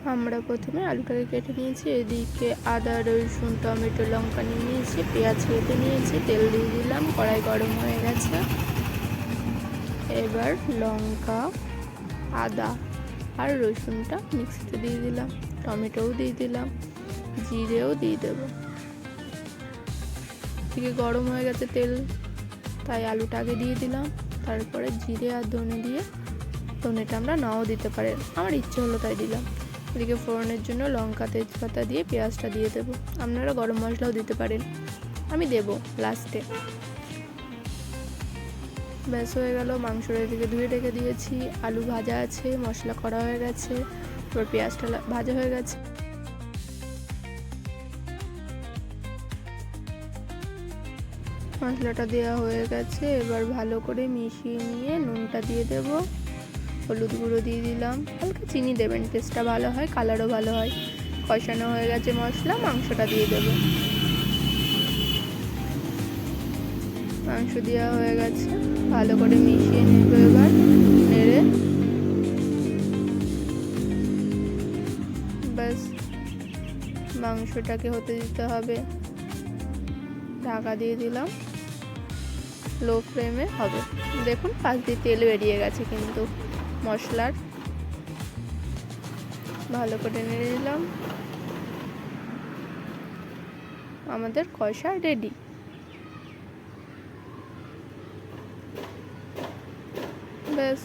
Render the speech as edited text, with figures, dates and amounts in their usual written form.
আমরা প্রথমে আলুটাকে কেটে নিয়েছি, এদিকে আদা রসুন টমেটো লঙ্কা নিয়ে নিয়েছি, পেঁয়াজ কেটে নিয়েছি, তেল দিয়ে দিলাম, কড়াই গরম হয়ে গেছে। এবার লঙ্কা আদা আর রসুনটা মিক্সিতে দিয়ে দিলাম, টমেটোও দিয়ে দিলাম, জিরেও দিয়ে দেবো। থেকে গরম হয়ে গেছে তেল, তাই আলুটা আগে দিয়ে দিলাম, তারপরে জিরে আর ধনে দিয়ে, ধনেটা আমরা নাও দিতে পারেন, আমার ইচ্ছে হলো তাই দিলাম। এদিকে ফোড়নের জন্য লঙ্কা তেজপাতা দিয়ে পেঁয়াজটা দিয়ে দেবো, আপনারা গরম মশলাও দিতে পারেন, আমি দেব লাস্টে। ব্যাস হয়ে গেল। মাংসটা এদিকে ধুয়ে রেখে দিয়েছি, আলু ভাজা আছে, মশলা করা হয়ে গেছে, এবার পেঁয়াজটা ভাজা হয়ে গেছে। মশলাটা দেওয়া হয়ে গেছে, এবার ভালো করে মিশিয়ে নিয়ে নুনটা দিয়ে দেব, হলুদ গুঁড়ো দিয়ে দিলাম, হালকা চিনি দেবেন, টেস্টটা ভালো হয়, কালারও ভালো হয়। কষানো হয়ে গেছে মশলা, মাংসটা দিয়ে দেব। মাংস দেওয়া হয়ে গেছে, ভালো করে মিশিয়ে নেব, এবার নেড়ে ব্যাস মাংসটাকে হতে দিতে হবে। ঢাকা দিয়ে দিলাম, লো ফ্লেমে হবে। দেখুন পাশ দিয়ে তেল বেরিয়ে গেছে কিন্তু মশলার। ভালো করে নেড়ে দিলাম, আমাদের কষা রেডি। ব্যাস।